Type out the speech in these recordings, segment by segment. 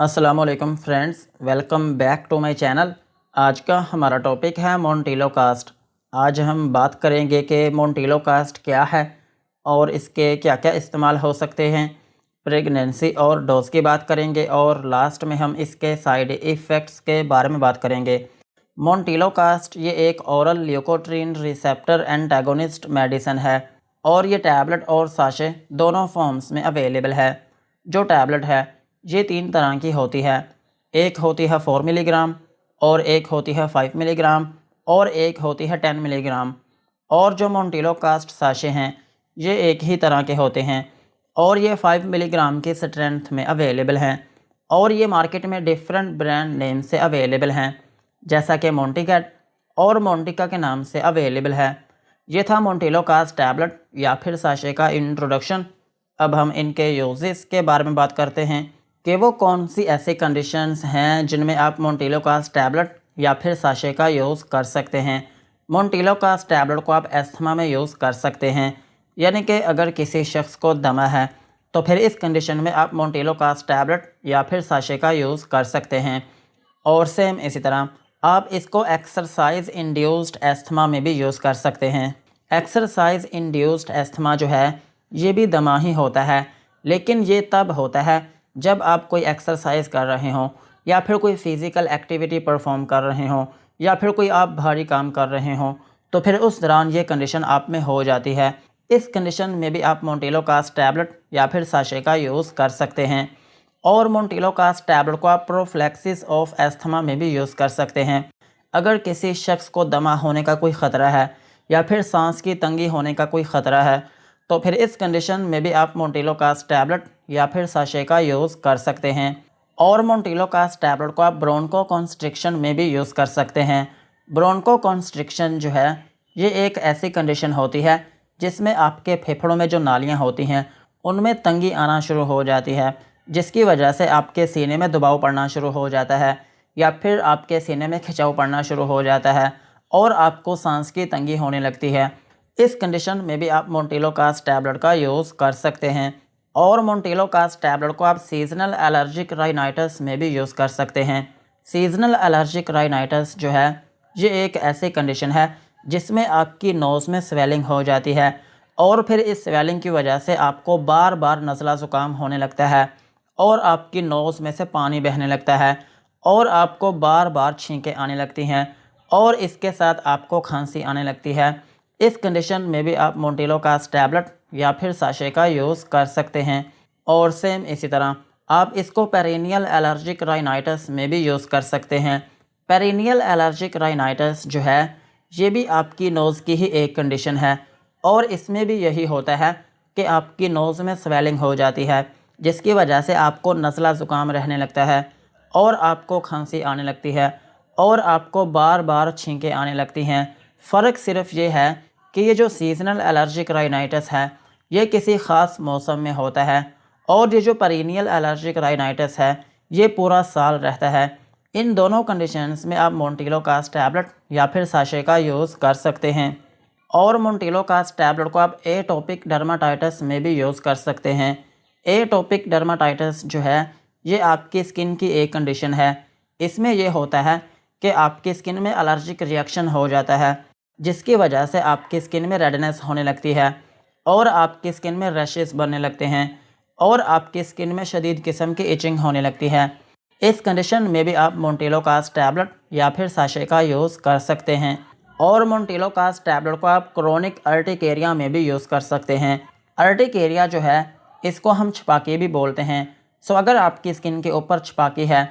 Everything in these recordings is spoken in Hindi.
अस्सलाम वालेकुम friends, welcome back to my channel. आज का हमारा टॉपिक है मोंटिलो कास्ट। आज हम बात करेंगे कि मोंटिलो कास्ट क्या है और इसके क्या क्या इस्तेमाल हो सकते हैं। प्रेगनेंसी और डोज की बात करेंगे और लास्ट में हम इसके साइड इफ़ेक्ट्स के बारे में बात करेंगे। मोंटिलो कास्ट ये एक oral leukotriene receptor antagonist medicine है और ये टैबलेट और साशे दोनों फॉर्म्स में अवेलेबल है। जो टैबलेट है ये 3 तरह की होती है। एक होती है 4 मिलीग्राम और एक होती है 5 मिलीग्राम और एक होती है 10 मिलीग्राम। और जो मोंटिलो कास्ट साशे हैं ये एक ही तरह के होते हैं और ये 5 मिलीग्राम की स्ट्रेंथ में अवेलेबल हैं और ये मार्केट में डिफरेंट ब्रांड नेम से अवेलेबल हैं, जैसा कि मोंटिकेट और मोंटिका के नाम से अवेलेबल है। ये था मोंटिलो कास्ट टैबलेट या फिर साशे का इंट्रोडक्शन। अब हम इनके यूजेस के बारे में बात करते हैं कि वो कौन सी ऐसी कंडीशंस हैं जिनमें आप मोंटिलो कास्ट टैबलेट या फिर साशे का यूज़ कर सकते हैं। मोंटिलो कास्ट टैबलेट को आप एस्थमा में यूज़ कर सकते हैं, यानी कि अगर किसी शख्स को दमा है तो फिर इस कंडीशन में आप मोंटिलो कास्ट टैबलेट या फिर साशे का यूज़ कर सकते हैं। और सेम इसी तरह आप इसको एक्सरसाइज इंड्यूस्ड एस्थमा में भी यूज़ कर सकते हैं। एक्सरसाइज इंड्यूस्ड एस्थमा जो है ये भी दमा ही होता है, लेकिन ये तब होता है जब आप कोई एक्सरसाइज कर रहे हों या फिर कोई फ़िज़िकल एक्टिविटी परफॉर्म कर रहे हों या फिर कोई आप भारी काम कर रहे हों, तो फिर उस दौरान ये कंडीशन आप में हो जाती है। इस कंडीशन में भी आप मोंटिलो कास्ट टैबलेट या फिर साशे का यूज़ कर सकते हैं। और मोंटिलो कास्ट टैबलेट को आप प्रोफिलैक्सिस ऑफ एस्थमा में भी यूज़ कर सकते हैं। अगर किसी शख्स को दमा होने का कोई ख़तरा है या फिर सांस की तंगी होने का कोई ख़तरा है, तो फिर इस कंडीशन में भी आप मोंटिलो कास्ट टैबलेट या फिर साशे का यूज़ कर सकते हैं। और मोंटिलो कास्ट टैबलेट को आप ब्रोंको कॉन्स्ट्रिक्शन में भी यूज़ कर सकते हैं। ब्रोंको कॉन्स्ट्रिक्शन जो है ये एक ऐसी कंडीशन होती है जिसमें आपके फेफड़ों में जो नालियां होती हैं उनमें तंगी आना शुरू हो जाती है, जिसकी वजह से आपके सीने में दबाव पड़ना शुरू हो जाता है या फिर आपके सीने में खिंचाव पड़ना शुरू हो जाता है और आपको सांस की तंगी होने लगती है। इस कंडीशन में भी आप मोंटिलो कास्ट टैबलेट का यूज़ कर सकते हैं। और मोंटिलो कास्ट टैबलेट को आप सीजनल एलर्जिक राइनाइटिस में भी यूज़ कर सकते हैं। सीजनल एलर्जिक राइनाइटिस जो है ये एक ऐसी कंडीशन है जिसमें आपकी नोज़ में स्वेलिंग हो जाती है और फिर इस स्वेलिंग की वजह से आपको बार बार नज़ला ज़ुकाम होने लगता है और आपकी नोज़ में से पानी बहने लगता है और आपको बार बार छींकें आने लगती हैं और इसके साथ आपको खांसी आने लगती है। इस कंडीशन में भी आप मोंटिलो कास्ट टैबलेट या फिर साशे का यूज़ कर सकते हैं। और सेम इसी तरह आप इसको पेरिनियल एलर्जिक राइनाइटिस में भी यूज़ कर सकते हैं। पेरिनियल एलर्जिक राइनाइटिस जो है ये भी आपकी नोज़ की ही एक कंडीशन है और इसमें भी यही होता है कि आपकी नोज़ में स्वेलिंग हो जाती है, जिसकी वजह से आपको नज़ला ज़ुकाम रहने लगता है और आपको खांसी आने लगती है और आपको बार बार छींकें आने लगती हैं। फ़र्क सिर्फ ये है कि ये जो सीजनल एलर्जिक राइनाइटिस है ये किसी ख़ास मौसम में होता है और ये जो पेरिनियल एलर्जिक राइनाइटिस है ये पूरा साल रहता है। इन दोनों कंडीशंस में आप मोंटिलो कास्ट टैबलेट या फिर साशे का यूज़ कर सकते हैं। और मोंटिलो कास्ट टैबलेट को आप एटोपिक डर्माटाइटिस में भी यूज़ कर सकते हैं। एटोपिक डर्माटाइटिस जो है ये आपकी स्किन की एक कंडीशन है। इसमें यह होता है कि आपकी स्किन में एलर्जिक रिएक्शन हो जाता है, जिसकी वजह से आपकी स्किन में रेडनेस होने लगती है और आपकी स्किन में रैशेस बनने लगते हैं और आपकी स्किन में शदीद किस्म की इचिंग होने लगती है। इस कंडीशन में भी आप मोंटिलो कास्ट टैबलेट या फिर साशे का यूज़ कर सकते हैं। और मोंटिलो कास्ट टैबलेट को आप क्रोनिक अर्टिकेरिया में भी यूज़ कर सकते हैं। अर्टिकेरिया जो है इसको हम छपाकी भी बोलते हैं। सो अगर आपकी स्किन के ऊपर छपाकी है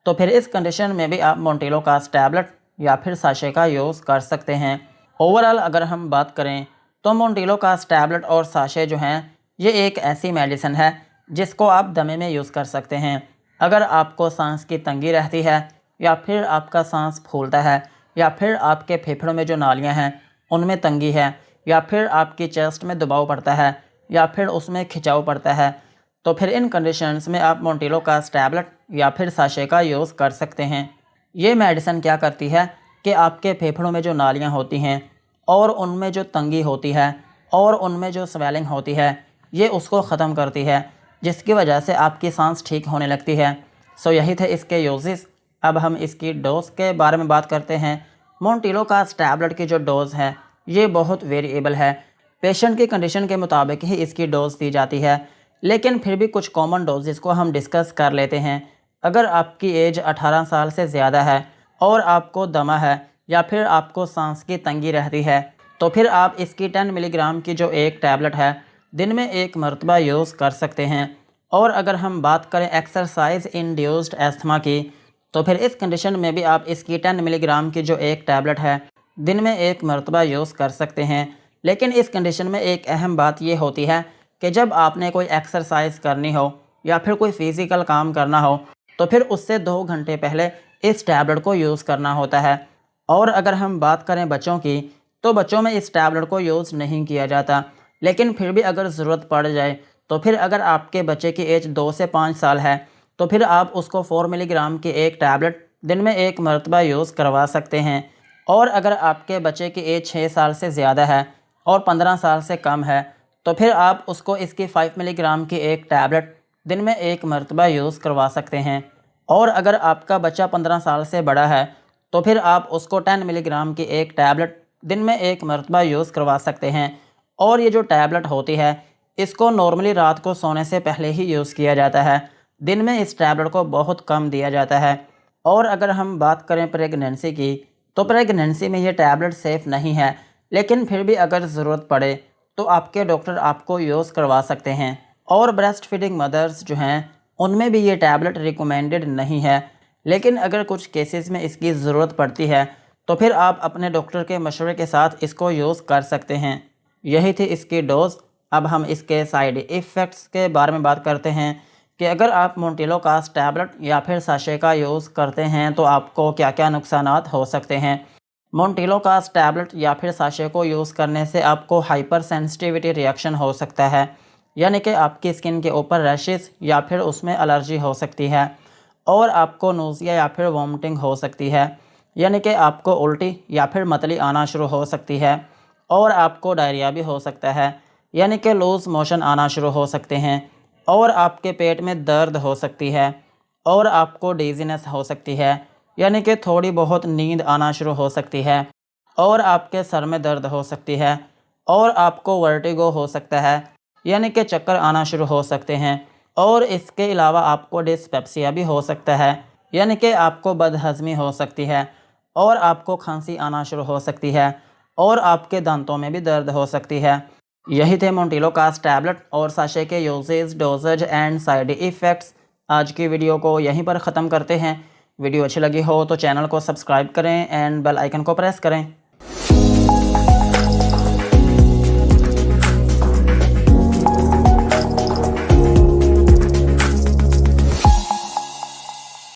तो फिर इस कंडीशन में भी आप मोंटिलो कास्ट टैबलेट या फिर साशे का यूज़ कर सकते हैं। ओवरऑल अगर हम बात करें तो मोंटिलो कास्ट टैबलेट और साशे जो हैं ये एक ऐसी मेडिसिन है जिसको आप दमे में यूज़ कर सकते हैं। अगर आपको सांस की तंगी रहती है या फिर आपका सांस फूलता है या फिर आपके फेफड़ों में जो नालियां हैं उनमें तंगी है या फिर आपकी चेस्ट में दबाव पड़ता है या फिर उसमें खिंचाव पड़ता है, तो फिर इन कंडीशंस में आप मोंटिलो कास्ट टैबलेट या फिर साशे का यूज़ कर सकते हैं। ये मेडिसिन क्या करती है कि आपके फेफड़ों में जो नालियां होती हैं और उनमें जो तंगी होती है और उनमें जो स्वेलिंग होती है ये उसको ख़त्म करती है, जिसकी वजह से आपकी सांस ठीक होने लगती है। सो यही थे इसके यूजेस। अब हम इसकी डोज के बारे में बात करते हैं। मोंटेलोकास्ट टैबलेट की जो डोज़ है ये बहुत वेरिएबल है, पेशेंट की कंडीशन के मुताबिक ही इसकी डोज़ दी जाती है, लेकिन फिर भी कुछ कॉमन डोजेस को हम डिस्कस कर लेते हैं। अगर आपकी एज 18 साल से ज़्यादा है और आपको दमा है या फिर आपको सांस की तंगी रहती है तो फिर आप इसकी 10 मिलीग्राम की जो एक टैबलेट है दिन में एक मरतबा यूज़ कर सकते हैं। और अगर हम बात करें एक्सरसाइज इंड्यूस्ड एस्थमा की तो फिर इस कंडीशन में भी आप इसकी 10 मिलीग्राम की जो एक टैबलेट है दिन में एक मरतबा यूज़ कर सकते हैं। लेकिन इस कंडीशन में एक अहम बात ये होती है कि जब आपने कोई एक्सरसाइज करनी हो या फिर कोई फ़िज़िकल काम करना हो तो फिर उससे 2 घंटे पहले इस टैबलेट को यूज़ करना होता है। और अगर हम बात करें बच्चों की तो बच्चों में इस टैबलेट को यूज़ नहीं किया जाता, लेकिन फिर भी अगर ज़रूरत पड़ जाए तो फिर अगर आपके बच्चे की एज 2 से 5 साल है तो फिर आप उसको 4 मिलीग्राम की एक टैबलेट दिन में एक मरतबा यूज़ करवा सकते हैं। और अगर आपके बच्चे की एज 6 साल से ज़्यादा है और 15 साल से कम है तो फिर आप उसको इसकी 5 मिलीग्राम की एक टैबलेट दिन में एक मरतबा यूज़ करवा सकते हैं। और अगर आपका बच्चा 15 साल से बड़ा है तो फिर आप उसको 10 मिलीग्राम की एक टैबलेट दिन में एक मरतबा यूज़ करवा सकते हैं। और ये जो टैबलेट होती है इसको नॉर्मली रात को सोने से पहले ही यूज़ किया जाता है, दिन में इस टैबलेट को बहुत कम दिया जाता है। और अगर हम बात करें प्रेगनेंसी की तो प्रेगनेंसी में ये टैबलेट सेफ़ नहीं है, लेकिन फिर भी अगर ज़रूरत पड़े तो आपके डॉक्टर आपको यूज़ करवा सकते हैं। और ब्रेस्ट फीडिंग मदर्स जो हैं उनमें भी ये टैबलेट रिकमेंडेड नहीं है, लेकिन अगर कुछ केसेस में इसकी ज़रूरत पड़ती है तो फिर आप अपने डॉक्टर के मशवरे के साथ इसको यूज़ कर सकते हैं। यही थी इसकी डोज़। अब हम इसके साइड इफ़ेक्ट्स के बारे में बात करते हैं कि अगर आप मोंटेलोकास्ट टैबलेट या फिर साशे का यूज़ करते हैं तो आपको क्या क्या नुकसानात हो सकते हैं। मोंटेलोकास्ट टैबलेट या फिर साशे को यूज़ करने से आपको हाइपर सेंसिटिविटी रिएक्शन हो सकता है, यानी कि आपकी स्किन के ऊपर रैशेस या फिर उसमें एलर्जी हो सकती है। और आपको नोज़िया या फिर वॉमिटिंग हो सकती है, यानी कि आपको उल्टी या फिर मतली आना शुरू हो सकती है। और आपको डायरिया भी हो सकता है, यानी कि लूज़ मोशन आना शुरू हो सकते हैं। और आपके पेट में दर्द हो सकती है। और आपको डिज़ीनेस हो सकती है, यानी कि थोड़ी बहुत नींद आना शुरू हो सकती है। और आपके सर में दर्द हो सकती है। और आपको वर्टिगो हो सकता है, यानी कि चक्कर आना शुरू हो सकते हैं। और इसके अलावा आपको डिस्पेप्सिया भी हो सकता है, यानी कि आपको बदहज़मी हो सकती है। और आपको खांसी आना शुरू हो सकती है। और आपके दांतों में भी दर्द हो सकती है। यही थे मोंटेलोकास्ट टैबलेट और साशे के uses, doses and side effects. आज की वीडियो को यहीं पर ख़त्म करते हैं। वीडियो अच्छी लगी हो तो चैनल को सब्सक्राइब करें एंड बेल आइकन को प्रेस करें।